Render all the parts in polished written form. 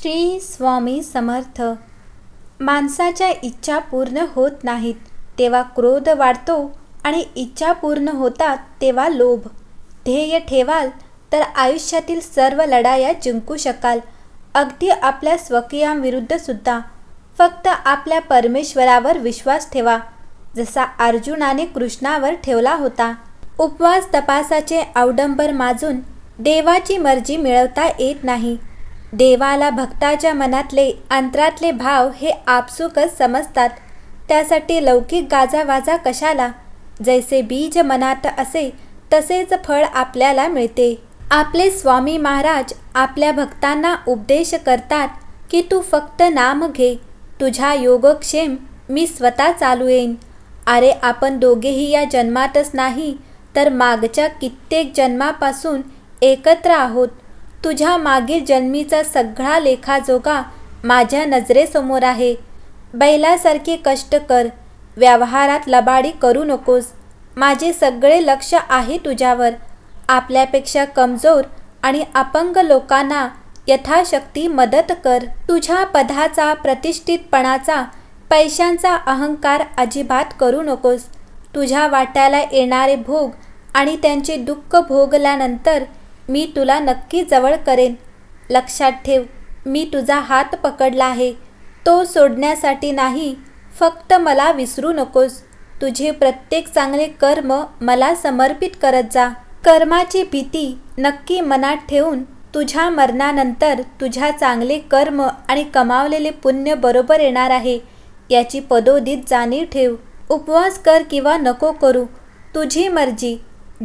श्री स्वामी समर्थ. माणसाच्या इच्छा पूर्ण होत नाहीत तेव्हा क्रोध वाढतो आणि इच्छा पूर्ण होतात तेव्हा लोभ. ध्येय ठेवाल तर आयुष्यातील सर्व लढाया जिंकू शकाल, अगदी आपल्या स्वकीयांविरुद्ध सुद्धा. फक्त आपल्या परमेश्वरावर विश्वास ठेवा, जसा अर्जुनाने कृष्णावर ठेवला होता. उपवास तपासाचे अवडंबर माजून देवाची मर्जी मिळवता येत नाही. देवाला भक्ताच्या मनातले अंतरातले भाव हे आपसुकच समजतात. त्यासाठी लौकिक गाजावाजा कशाला. जैसे बीज मनात असे तसेच फळ आपल्याला मिळते. आपले स्वामी महाराज आपल्या भक्तांना उपदेश करतात की तू फक्त नाम घे, तुझा योगक्षेम मी स्वतः चालू येईन. अरे आपण दोघेही या जन्मातच नाही तर मागच्या कित्येक जन्मापासून एकत्र आहोत. तुझ्या मागील जन्मीचा सगळा लेखाजोगा माझ्या नजरेसमोर आहे. बैलासारखे कष्ट कर, व्यवहारात लबाडी करू नकोस. माझे सगळे लक्ष आहे तुझ्यावर. आपल्यापेक्षा कमजोर आणि अपंग लोकांना यथाशक्ती मदत कर. तुझ्या पदाचा, प्रतिष्ठितपणाचा, पैशांचा अहंकार अजिबात करू नकोस. तुझ्या वाट्याला येणारे भोग आणि त्यांचे दुःख भोगल्यानंतर मी तुला नक्की जवळ करेन. लक्षात ठेव, मी तुझा हात पकडला आहे, तो सोडण्यासाठी नाही. फक्त मला विसरू नकोस. तुझे प्रत्येक चांगले कर्म मला समर्पित करत जा. कर्माची भीती नक्की मनात ठेवून तुझ्या मरणानंतर तुझ्या चांगले कर्म आणि कमावलेले पुण्य बरोबर येणार आहे याची पदोदित जाणीव ठेव. उपवास कर किंवा नको करू, तुझी मर्जी.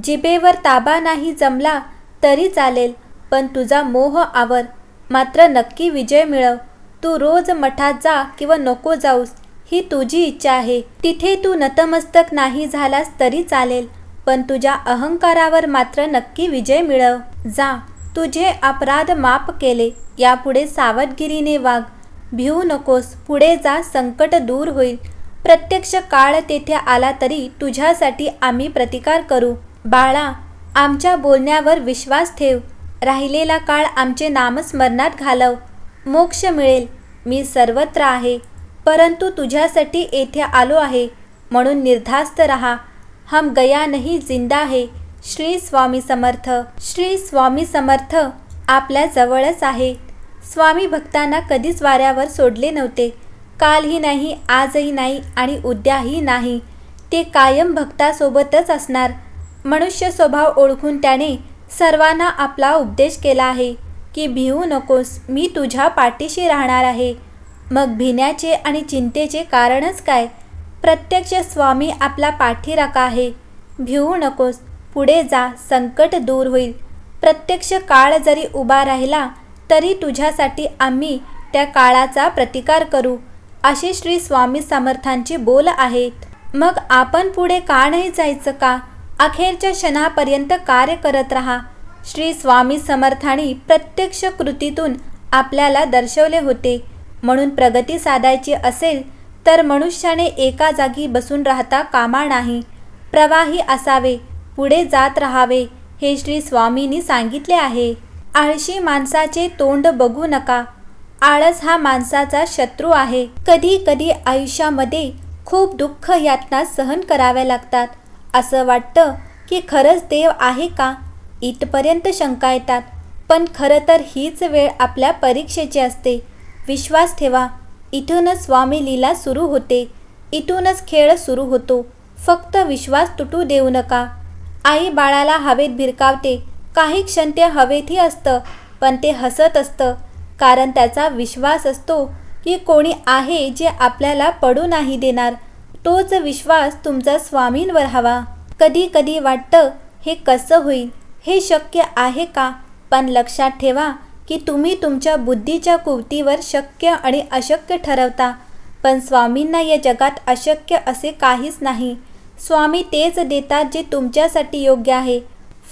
जिभेवर ताबा नाही जमला तरी चालेल, पण तुझा मोह आवर. मात्र नक्की विजय मिळव. तू रोज मठात जा किंवा नको जाऊस ही तुझी इच्छा आहे. तिथे तू नतमस्तक नाही झालास तरी चालेल, पण तुझ्या अहंकारावर मात्र नक्की विजय मिळव. जा, तुझे अपराध माफ केले. यापुढे सावधगिरीने वाग. भिवू नकोस. पुढे जा, संकट दूर होईल. प्रत्यक्ष काळ तेथे आला तरी तुझ्यासाठी आम्ही प्रतिकार करू. बाळा, आमच्या बोलण्यावर विश्वास ठेव. राहिलेला काळ आमचे नामस्मरणात घालव. मोक्ष मिळेल. मी सर्वत्र आहे, परंतु तुझ्यासाठी येथे आलो आहे, म्हणून निर्धास्त रहा. हम गया नहीं जिंदा है. श्री स्वामी समर्थ. श्री स्वामी समर्थ आपल्या जवळच आहे. स्वामी भक्तांना कधीच वाऱ्यावर सोडले नव्हते. कालही नाही, आजही नाही आणि उद्याही नाही. ते कायम भक्तासोबतच असणार. मनुष्य स्वभाव ओळखून त्याने सर्वांना आपला उपदेश केला आहे की भिवू नकोस, मी तुझ्या पाठीशी राहणार आहे. मग भिण्याचे आणि चिंतेचे कारणच काय. प्रत्यक्ष स्वामी आपला पाठीराखा आहे. भिवू नकोस. पुढे जा, संकट दूर होईल. प्रत्यक्ष काळ जरी उभा राहिला तरी तुझ्यासाठी आम्ही त्या काळाचा प्रतिकार करू, असे श्री स्वामी समर्थांचे बोल आहेत. मग आपण पुढे का नाही जायचं का. अखेरच्या क्षणापर्यंत कार्य करत रहा. श्री स्वामी समर्थांनी प्रत्यक्ष कृतीतून आपल्याला दर्शवले होते. म्हणून प्रगती साधायची असेल तर मनुष्याने एका जागी बसून राहता कामा नाही. प्रवाही असावे, पुढे जात राहावे, हे श्री स्वामींनी सांगितले आहे. आळशी माणसाचे तोंड बघू नका. आळस हा माणसाचा शत्रू आहे. कधी कधी आयुष्यामध्ये खूप दुःख यातना सहन कराव्या लागतात. असं वाटतं की खरंच देव आहे का, इथपर्यंत शंका येतात. पण खरं तर हीच वेळ आपल्या परीक्षेची असते. विश्वास ठेवा. इथूनच स्वामी लीला सुरू होते. इथूनच खेळ सुरू होतो. फक्त विश्वास तुटू देऊ नका. आई बाळाला हवेत भिरकावते. काही क्षण ते हवेतही असतं, पण ते हसत असतं, कारण त्याचा विश्वास असतो की कोणी आहे जे आपल्याला पडू नाही देणार. तोच विश्वास तुमचा स्वामींवर हवा. कधी कधी वाटतं हे कसं होईल, हे शक्य आहे का. पण लक्षात ठेवा की तुम्ही तुमच्या बुद्धीच्या कुवतीवर शक्य आणि अशक्य ठरवता. पण स्वामींना या जगात अशक्य असे काहीच नाही. स्वामी तेच देतात जे तुमच्यासाठी योग्य आहे.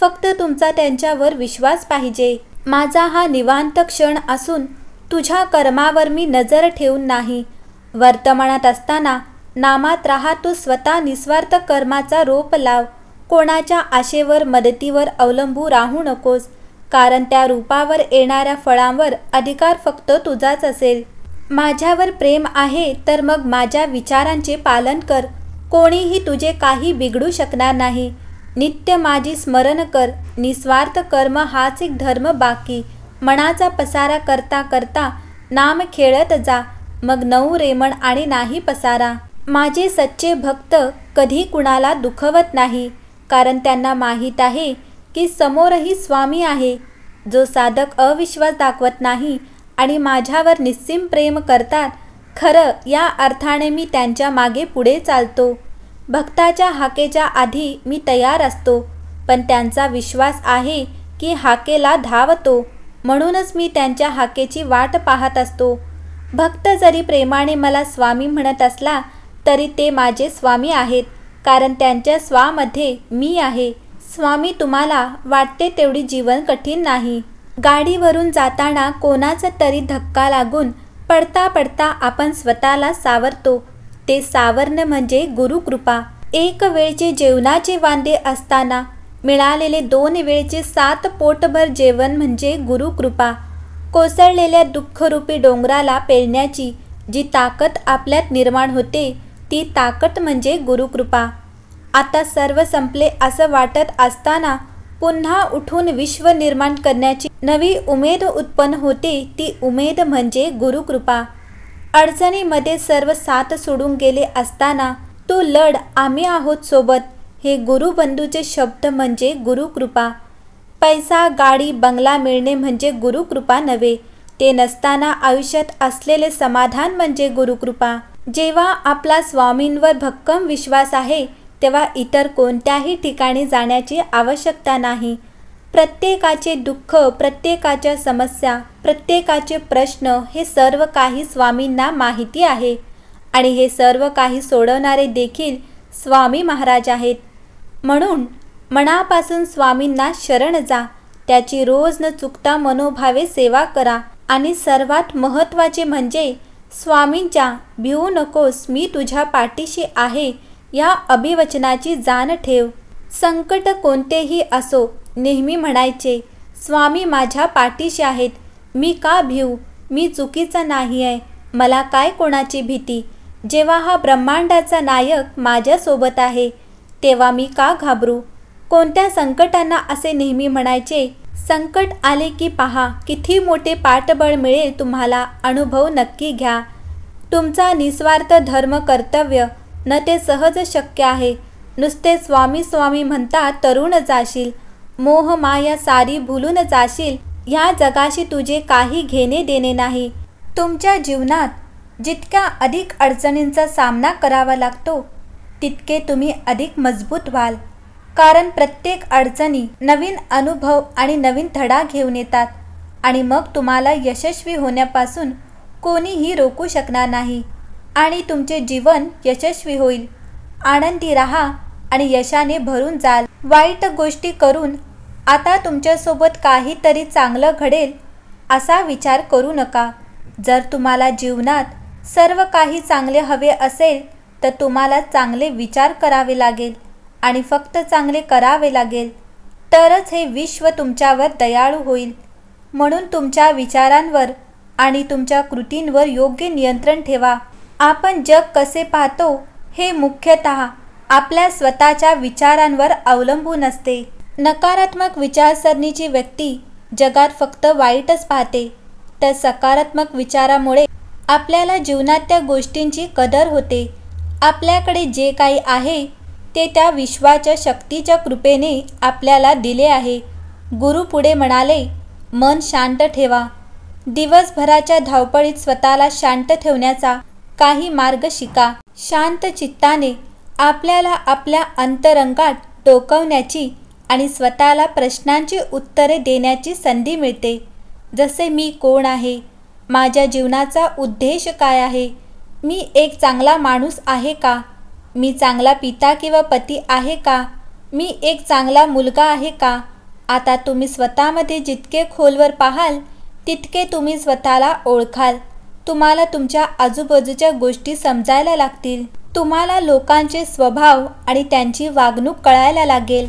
फक्त तुमचा त्यांच्यावर विश्वास पाहिजे. माझा हा निवांत क्षण असून तुझ्या कर्मावर मी नजर ठेवून नाही. वर्तमानात असताना नामात राहा. तू स्वतः निस्वार्थ कर्माचा रोप लाव. कोणाच्या आशेवर, मदतीवर अवलंबू राहू नकोस. कारण त्या रूपावर येणाऱ्या फळांवर अधिकार फक्त तुझाच असेल. माझ्यावर प्रेम आहे तर मग माझ्या विचारांचे पालन कर. कोणीही तुझे काही बिघडू शकणार नाही. नित्य माझी स्मरण कर. निस्वार्थ कर्म हाच एक धर्म बाकी. मनाचा पसारा करता करता नाम खेळत जा. मग नऊ रेमण आणि नाही पसारा. माझे सच्चे भक्त कधी कुणाला दुखवत नाही, कारण त्यांना माहीत आहे की समोरही स्वामी आहे. जो साधक अविश्वास दाखवत नाही आणि माझ्यावर निस्सीम प्रेम करतात, खरं या अर्थाने मी त्यांच्या मागे पुढे चालतो. भक्ताच्या हाकेच्या आधी मी तयार असतो, पण त्यांचा विश्वास आहे की हाकेला धावतो, म्हणूनच मी त्यांच्या हाकेची वाट पाहत असतो. भक्त जरी प्रेमाने मला स्वामी म्हणत असला तरी ते माझे स्वामी आहेत, कारण त्यांच्या स्वामध्ये मी आहे. स्वामी तुम्हाला वाटते तेवढी जीवन कठीण नाही. गाडीवरून जाताना कोणाचा तरी धक्का लागून पडता पडता आपण स्वतःला सावरतो. ते सावरणं म्हणजे गुरुकृपा. एक वेळचे जेवणाचे वांदे असताना मिळालेले 2 वेळचे 7 पोटभर जेवण म्हणजे गुरुकृपा. कोसळलेल्या दुःखरूपी डोंगराला पेलण्याची जी ताकद आपल्यात निर्माण होते, ती ताकद म्हणजे गुरुकृपा. आता सर्व संपले असं वाटत असताना पुन्हा उठून विश्व निर्माण करण्याची नवी उमेद उत्पन्न होते. ती उमेद म्हणजे गुरुकृपा. अडचणीमध्ये सर्व साथ सोडून गेले असताना तू लढ, आम्ही आहोत सोबत, हे गुरुबंधूचे शब्द म्हणजे गुरुकृपा. पैसा, गाडी, बंगला मिळणे म्हणजे गुरुकृपा नव्हे. ते नसताना आयुष्यात असलेले समाधान म्हणजे गुरुकृपा. जेव्हा आपला स्वामींवर भक्कम विश्वास आहे तेव्हा इतर कोणत्याही ठिकाणी जाण्याची आवश्यकता नाही. प्रत्येकाचे दुःख, प्रत्येकाच्या समस्या, प्रत्येकाचे प्रश्न हे सर्व काही स्वामींना माहिती आहे आणि हे सर्व काही सोडवणारे देखील स्वामी महाराज आहेत. म्हणून मनापासून स्वामींना शरण जा. त्याची रोज न चुकता मनोभावे सेवा करा आणि सर्वात महत्त्वाचे म्हणजे स्वामींच्या भिवू नकोस, मी तुझ्या पाठीशी आहे या अभिवचनाची जाण ठेव. संकट कोणतेही असो, नेहमी म्हणायचे, स्वामी माझ्या पाठीशी आहेत, मी का भिवू, मी चुकीचा नाही आहे, मला काय कोणाची भीती. जेव्हा हा ब्रह्मांडाचा नायक माझ्यासोबत आहे तेव्हा मी का घाबरू. कोणत्या संकटांना असे नेहमी म्हणायचे, संकट आले की पहा किती मोठे पाठबळ मिळेल तुम्हाला, अनुभव नक्की घ्या. तुमचा निस्वार्थ धर्म कर्तव्य न ते सहज शक्य आहे. नुसते स्वामी स्वामी म्हणता तरुण जाशील, मोह माया सारी भुलून जाशील. ह्या जगाशी तुझे काही घेणे देणे नाही. तुमच्या जीवनात जितक्या अधिक अडचणींचा सामना करावा लागतो तितके तुम्ही अधिक मजबूत व्हाल, कारण प्रत्येक अडचणी नवीन अनुभव आणि नवीन धडा घेऊन येतात आणि मग तुम्हाला यशस्वी होण्यापासून कोणीही रोखू शकणार नाही आणि तुमचे जीवन यशस्वी होईल. आनंदी राहा आणि यशाने भरून जाल. वाईट गोष्टी करून आता तुमच्यासोबत काहीतरी चांगलं घडेल असा विचार करू नका. जर तुम्हाला जीवनात सर्व काही चांगले हवे असेल तर तुम्हाला चांगले विचार करावे लागेल आणि फक्त चांगले करावे लागेल, तरच हे विश्व तुमच्यावर दयाळू होईल. म्हणून तुमच्या विचारांवर आणि तुमच्या कृतींवर योग्य नियंत्रण ठेवा. आपण जग कसे पाहतो हे मुख्यतः आपल्या स्वतःच्या विचारांवर अवलंबून असते. नकारात्मक विचारसरणीची व्यक्ती जगात फक्त वाईटच पाहते, तर सकारात्मक विचारामुळे आपल्याला जीवनात त्या गोष्टींची कदर होते. आपल्याकडे जे काही आहे ते त्या विश्वाच्या शक्तीच्या कृपेने आपल्याला दिले आहे. गुरु पुढे म्हणाले, मन शांत ठेवा. दिवसभराच्या धावपळीत स्वतःला शांत ठेवण्याचा काही मार्ग शिका. शांत चित्ताने आपल्याला आपल्या अंतरंगात डोकावण्याची आणि स्वतःला प्रश्नांची उत्तरे देण्याची संधी मिळते. जसे मी कोण आहे, माझ्या जीवनाचा उद्देश काय आहे, मी एक चांगला माणूस आहे का, मी चांगला पिता किंवा पती आहे का, मी एक चांगला मुलगा आहे का. आता तुम्ही स्वतःमध्ये जितके खोलवर पाहाल तितके तुम्ही स्वतःला ओळखाल. तुम्हाला तुमच्या आजूबाजूच्या गोष्टी समजायला लागतील. तुम्हाला लोकांचे स्वभाव आणि त्यांची वागणूक कळायला लागेल.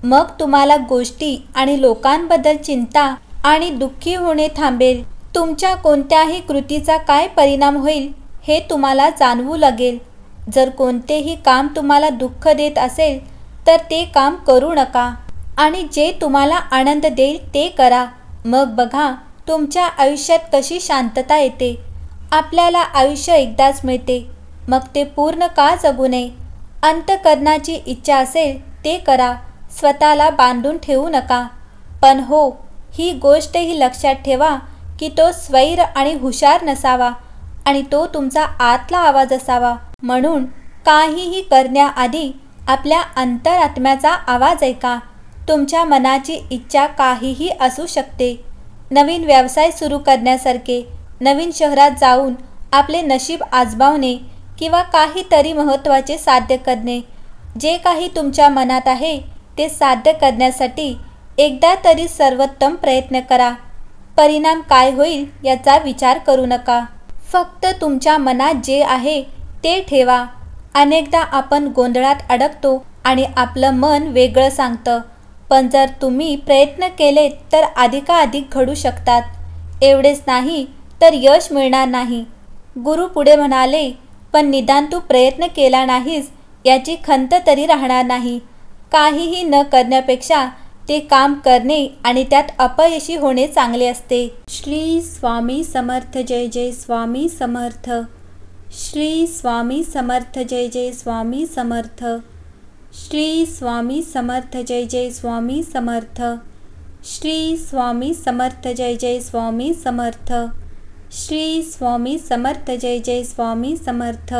मग तुम्हाला गोष्टी आणि लोकांबद्दल चिंता आणि दुःखी होणे थांबेल. तुमच्या कोणत्याही कृतीचा काय परिणाम होईल हे तुम्हाला जाणवू लागेल. जर कोणतेही काम तुम्हाला दुःख देत असेल तर ते काम करू नका आणि जे तुम्हाला आनंद देईल ते करा. मग बघा तुमच्या आयुष्यात कशी शांतता येते. आपल्याला आयुष्य एकदाच मिळते, मग ते पूर्ण का जगू नये. अंतःकरणाची इच्छा असेल ते करा, स्वतःला बांधून ठेवू नका. पण हो, ही गोष्टही लक्षात ठेवा की तो स्वैर आणि हुशार नसावा आणि तो तुमचा आतला आवाज असावा. म्हणून काहीही करण्याआधी आपल्या अंतरात्म्याचा आवाज ऐका. तुमच्या मनाची इच्छा काहीही असू शकते. नवीन व्यवसाय सुरू करण्यासारखे, नवीन शहरात जाऊन आपले नशीब आजमावणे किंवा काहीतरी महत्त्वाचे साध्य करणे. जे काही तुमच्या मनात आहे ते साध्य करण्यासाठी एकदा तरी सर्वोत्तम प्रयत्न करा. परिणाम काय होईल याचा विचार करू नका. फक्त तुमच्या मनात जे आहे ते ठेवा. अनेकदा आपण गोंधळात अडकतो आणि आपलं मन वेगळं सांगतं, पण जर तुम्ही प्रयत्न केले तर अधिकाधिक घडू शकतात. एवढेच नाही तर यश मिळणार नाही. गुरु पुढे म्हणाले, पण निदान तू प्रयत्न केला नाहीस याची खंत तरी राहणार नाही. काहीही न करण्यापेक्षा ते काम करणे आणि त्यात अपयशी होणे चांगले असते. श्री स्वामी समर्थ. जय जय स्वामी समर्थ. श्री स्वामी समर्थ. जय जय स्वामी समर्थ. श्री स्वामी समर्थ. जय जय स्वामी समर्थ. श्री स्वामी समर्थ. जय जय स्वामी समर्थ. श्री स्वामी समर्थ. जय जय स्वामी समर्थ.